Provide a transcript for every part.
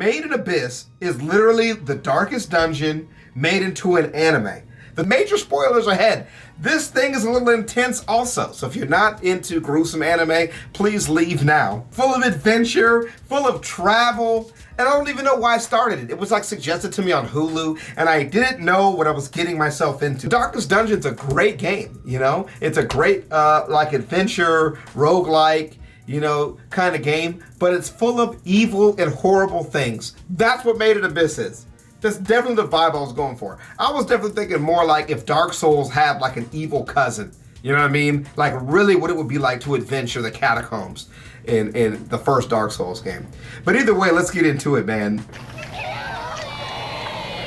Made in Abyss is literally the darkest dungeon made into an anime. The major spoilers ahead. This thing is a little intense also, so if you're not into gruesome anime, please leave now. Full of adventure, full of travel, and I don't even know why I started it. It was like suggested to me on Hulu, and I didn't know what I was getting myself into. Darkest Dungeon's a great game, you know? It's a great like adventure, roguelike, you know, kind of game, but it's full of evil and horrible things. That's what Made in Abyss is. That's definitely the vibe I was going for. I was definitely thinking more like if Dark Souls had like an evil cousin. You know what I mean? Like really what it would be like to adventure the catacombs in the first Dark Souls game. But either way, let's get into it, man.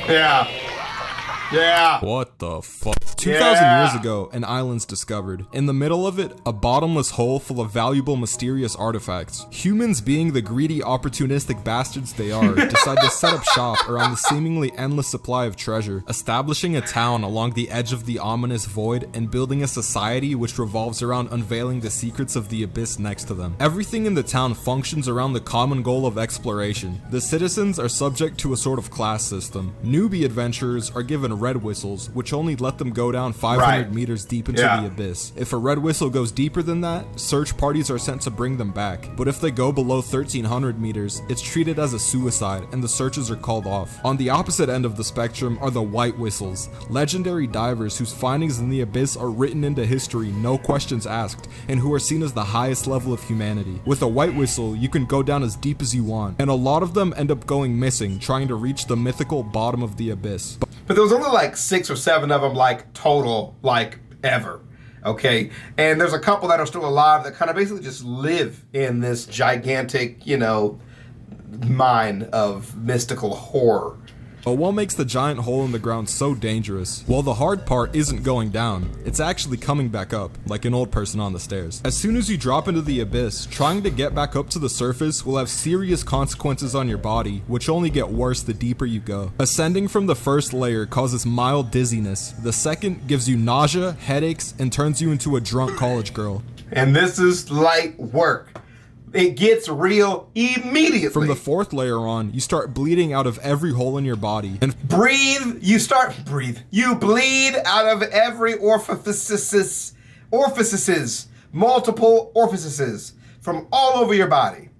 Yeah. Yeah. What the fuck? 2,000 years ago, an island's discovered. In the middle of it, a bottomless hole full of valuable, mysterious artifacts. Humans, being the greedy, opportunistic bastards they are, decide to set up shop around the seemingly endless supply of treasure, establishing a town along the edge of the ominous void and building a society which revolves around unveiling the secrets of the abyss next to them. Everything in the town functions around the common goal of exploration. The citizens are subject to a sort of class system. Newbie adventurers are given red whistles, which only let them go down 500 meters deep into the abyss. If a red whistle goes deeper than that, search parties are sent to bring them back. But if they go below 1,300 meters, it's treated as a suicide and the searches are called off. On the opposite end of the spectrum are the white whistles, legendary divers whose findings in the abyss are written into history, no questions asked, and who are seen as the highest level of humanity. With a white whistle, you can go down as deep as you want, and a lot of them end up going missing, trying to reach the mythical bottom of the abyss. But there was only like 6 or 7 of them, like total, like ever. Okay, and there's a couple that are still alive that kind of basically just live in this gigantic, you know, mine of mystical horror. But what makes the giant hole in the ground so dangerous? Well, the hard part isn't going down, it's actually coming back up, like an old person on the stairs. As soon as you drop into the abyss, trying to get back up to the surface will have serious consequences on your body, which only get worse the deeper you go. Ascending from the first layer causes mild dizziness, the second gives you nausea, headaches, and turns you into a drunk college girl. And this is light work. It gets real immediately. From the fourth layer on, you start bleeding out of every hole in your body. And You bleed out of every orifices, multiple orifices from all over your body,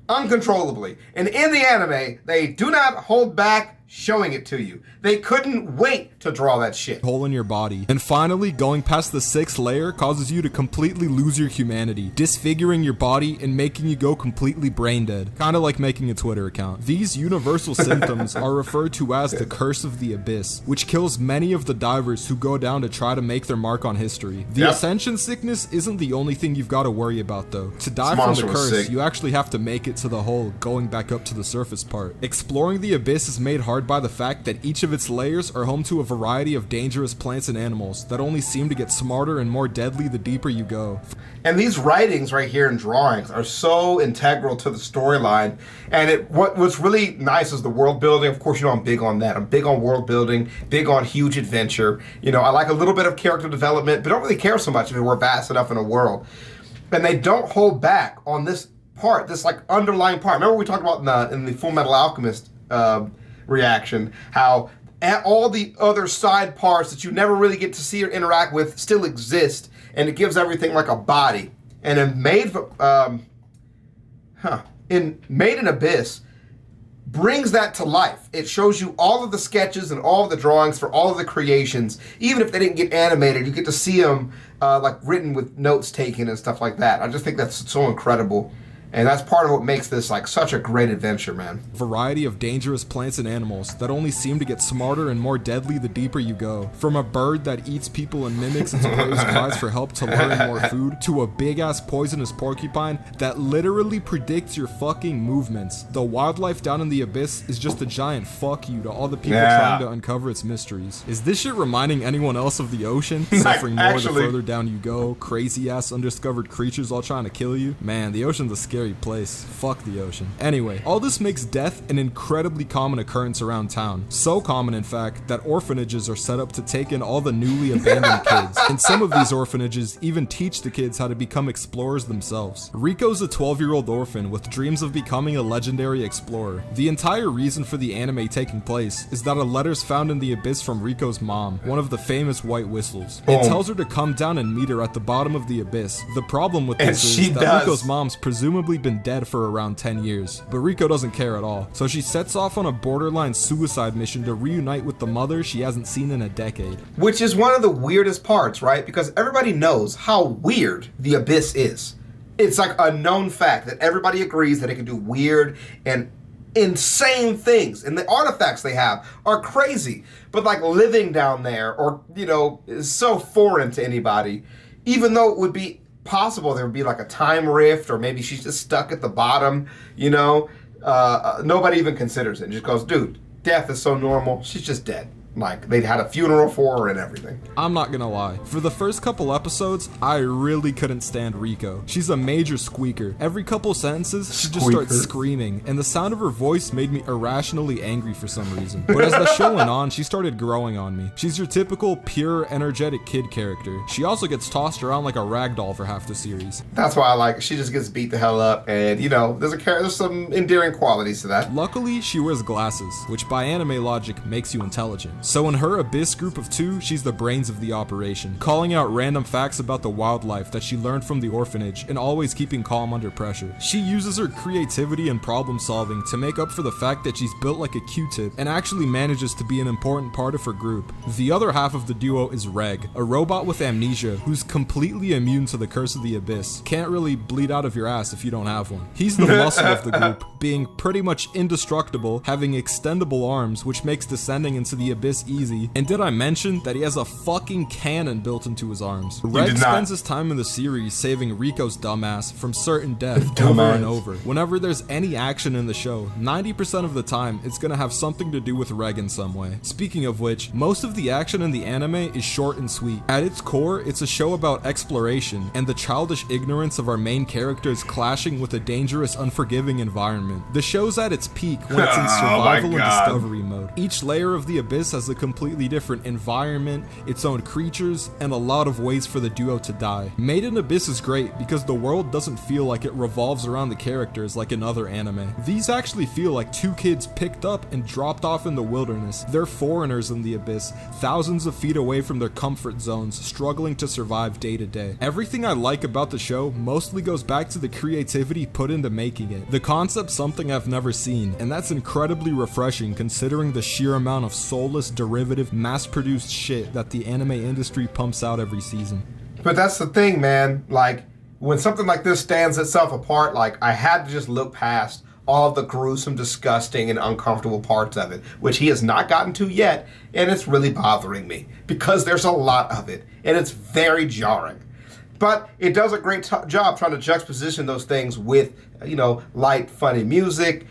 uncontrollably. And in the anime, they do not hold back showing it to you. They couldn't wait to draw that shit. Hole in your body. And finally, going past the 6th layer causes you to completely lose your humanity, disfiguring your body and making you go completely brain dead. Kinda like making a Twitter account. These universal symptoms are referred to as the curse of the abyss, which kills many of the divers who go down to try to make their mark on history. The ascension sickness isn't the only thing you've got to worry about though. To die from the curse, you actually have to make it to the hole, going back up to the surface part. Exploring the abyss is made hard by the fact that each of its layers are home to a variety of dangerous plants and animals that only seem to get smarter and more deadly the deeper you go. And these writings right here and drawings are so integral to the storyline. And what's really nice is the world building. Of course, you know, I'm big on that. I'm big on world building, big on huge adventure. You know, I like a little bit of character development, but don't really care so much if we're vast enough in a world. And they don't hold back on this part, this like underlying part. Remember we talked about in the Full Metal Alchemist reaction, how all the other side parts that you never really get to see or interact with still exist, and it gives everything like a body. And in Made in Abyss brings that to life. It shows you all of the sketches and all of the drawings for all of the creations. Even if they didn't get animated, you get to see them like written with notes taken and stuff like that. I just think that's so incredible. And that's part of what makes this like such a great adventure, man. Variety of dangerous plants and animals that only seem to get smarter and more deadly the deeper you go. From a bird that eats people and mimics its prey's cries for help to learn more food, to a big-ass poisonous porcupine that literally predicts your fucking movements. The wildlife down in the abyss is just a giant fuck you to all the people trying to uncover its mysteries. Is this shit reminding anyone else of the ocean? Suffering more the further down you go, crazy-ass undiscovered creatures all trying to kill you? Man, the ocean's a scary legendary place. Fuck the ocean. Anyway, all this makes death an incredibly common occurrence around town. So common, in fact, that orphanages are set up to take in all the newly abandoned kids. And some of these orphanages even teach the kids how to become explorers themselves. Rico's a 12-year-old orphan with dreams of becoming a legendary explorer. The entire reason for the anime taking place is that a letter's found in the abyss from Rico's mom, one of the famous white whistles. It tells her to come down and meet her at the bottom of the abyss. The problem with this is that Rico's mom's presumably been dead for around 10 years, but Rico doesn't care at all. So she sets off on a borderline suicide mission to reunite with the mother she hasn't seen in a decade. Which is one of the weirdest parts, right? Because everybody knows how weird the abyss is. It's like a known fact that everybody agrees that it can do weird and insane things, and the artifacts they have are crazy. But like living down there, or is so foreign to anybody, even though it would be possible there would be like a time rift, or maybe she's just stuck at the bottom, nobody even considers it. It just goes, dude, death is so normal, she's just dead. Like, they had a funeral for her and everything. I'm not gonna lie. For the first couple episodes, I really couldn't stand Rico. She's a major squeaker. Every couple sentences, she just starts screaming, and the sound of her voice made me irrationally angry for some reason. But as the show went on, she started growing on me. She's your typical, pure, energetic kid character. She also gets tossed around like a ragdoll for half the series. That's why I like her. She just gets beat the hell up, and, there's some endearing qualities to that. Luckily, she wears glasses, which by anime logic makes you intelligent. So in her Abyss group of 2, she's the brains of the operation, calling out random facts about the wildlife that she learned from the orphanage and always keeping calm under pressure. She uses her creativity and problem solving to make up for the fact that she's built like a Q-tip and actually manages to be an important part of her group. The other half of the duo is Reg, a robot with amnesia who's completely immune to the curse of the Abyss. Can't really bleed out of your ass if you don't have one. He's the muscle of the group, being pretty much indestructible, having extendable arms, which makes descending into the Abyss easy. And did I mention that he has a fucking cannon built into his arms? Reg spends his time in the series saving Rico's dumbass from certain death over and over. Whenever there's any action in the show, 90% of the time, it's gonna have something to do with Reg in some way. Speaking of which, most of the action in the anime is short and sweet. At its core, it's a show about exploration and the childish ignorance of our main characters clashing with a dangerous, unforgiving environment. The show's at its peak when it's in survival and discovery mode. Each layer of the Abyss has a completely different environment, its own creatures, and a lot of ways for the duo to die. Made in Abyss is great because the world doesn't feel like it revolves around the characters like in other anime. These actually feel like two kids picked up and dropped off in the wilderness. They're foreigners in the Abyss, thousands of feet away from their comfort zones, struggling to survive day to day. Everything I like about the show mostly goes back to the creativity put into making it. The concept's something I've never seen, and that's incredibly refreshing considering the sheer amount of soulless, derivative, mass-produced shit that the anime industry pumps out every season. But that's the thing, man. Like, when something like this stands itself apart, like, I had to just look past all of the gruesome, disgusting, and uncomfortable parts of it, which he has not gotten to yet, and it's really bothering me because there's a lot of it, and it's very jarring. But it does a great job trying to juxtaposition those things with, light, funny music,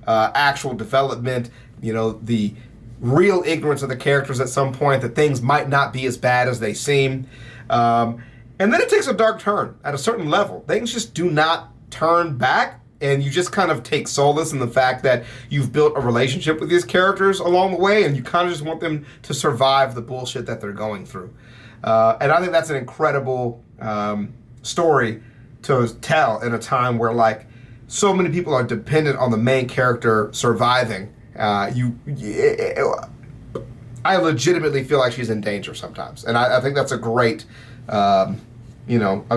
actual development, the real ignorance of the characters at some point, that things might not be as bad as they seem. And then it takes a dark turn at a certain level. Things just do not turn back, and you just kind of take solace in the fact that you've built a relationship with these characters along the way, and you kind of just want them to survive the bullshit that they're going through. And I think that's an incredible story to tell in a time where, like, so many people are dependent on the main character surviving. I legitimately feel like she's in danger sometimes, and I think that's a great, a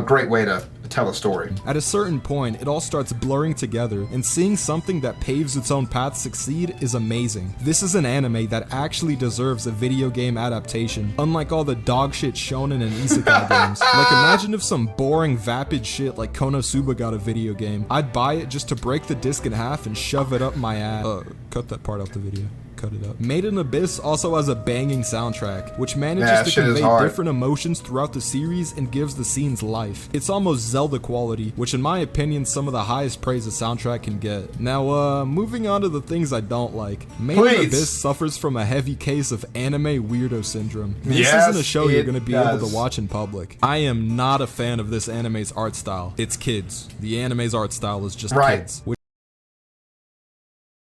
great way to tell a story. At a certain point, it all starts blurring together, and seeing something that paves its own path succeed is amazing. This is an anime that actually deserves a video game adaptation, unlike all the dog shit shonen and isekai games. Like, imagine if some boring, vapid shit like Konosuba got a video game. I'd buy it just to break the disc in half and shove it up my ass. Cut that part out the video. cut it up. Made in Abyss also has a banging soundtrack, which manages Yeah, to shit is convey hard. different emotions throughout the series and gives the scenes life. It's almost Zelda quality, which in my opinion some of the highest praise a soundtrack can get. Now, moving on to the things I don't like. Made in Please. Abyss suffers from a heavy case of anime weirdo syndrome. This Yes, isn't a show you're it going to be able does. to watch in public. I am not a fan of this anime's art style. It's kids. The anime's art style is just Right. kids. Which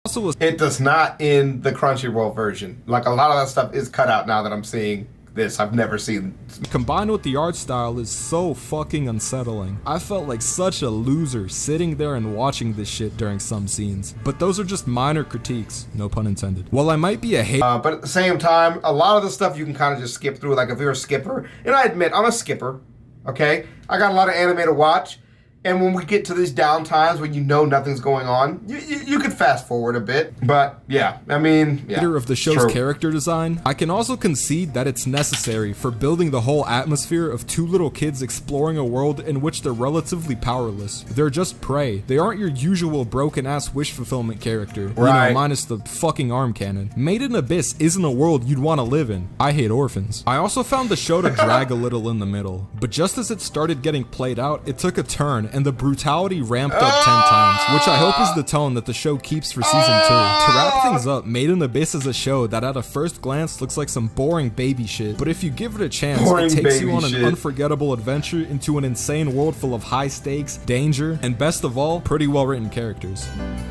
also was It does not in the Crunchyroll version. Like, a lot of that stuff is cut out now that I'm seeing this. I've never seen. combined with the art style is so fucking unsettling. I felt like such a loser sitting there and watching this shit during some scenes. But those are just minor critiques, no pun intended. While I might be a hater But at the same time, a lot of the stuff you can kind of just skip through. Like, if you're a skipper, and I admit, I'm a skipper, okay? I got a lot of anime to watch. And when we get to these down times when you know nothing's going on, you could fast forward a bit. But yeah, I mean, yeah. of the show's true. character design, I can also concede that it's necessary for building the whole atmosphere of two little kids exploring a world in which they're relatively powerless. They're just prey. They aren't your usual broken-ass wish fulfillment character, Right. minus the fucking arm cannon. Made in Abyss isn't a world you'd want to live in. I hate orphans. I also found the show to drag a little in the middle, but just as it started getting played out, it took a turn and the brutality ramped up 10 times, which I hope is the tone that the show keeps for season 2. To wrap things up, Made in Abyss is a show that at a first glance looks like some boring baby shit, but if you give it a chance, Boring it takes you baby on an shit. unforgettable adventure into an insane world full of high stakes, danger, and best of all, pretty well written characters.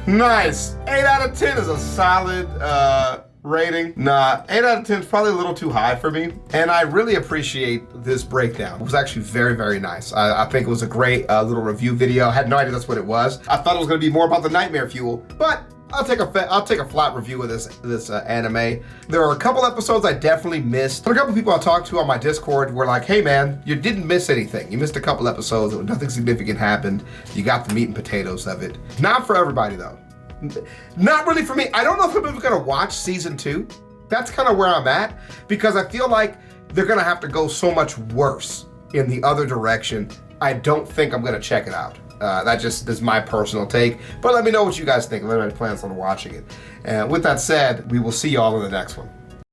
Nice. 8 out of 10 is a solid rating. Nah, 8 out of 10 is probably a little too high for me. And I really appreciate this breakdown. It was actually very, very nice. I think it was a great little review video. I had no idea that's what it was. I thought it was going to be more about the Nightmare Fuel, but I'll take a flat review of this anime. There are a couple episodes I definitely missed. A couple people I talked to on my Discord were like, "Hey man, you didn't miss anything. You missed a couple episodes. Nothing significant happened. You got the meat and potatoes of it." Not for everybody though. Not really for me. I don't know if I'm ever gonna watch season 2. That's kind of where I'm at, because I feel like they're gonna have to go so much worse in the other direction. I don't think I'm gonna check it out. That just is my personal take. But let me know what you guys think. Let me know plans on watching it. And with that said, we will see y'all in the next one.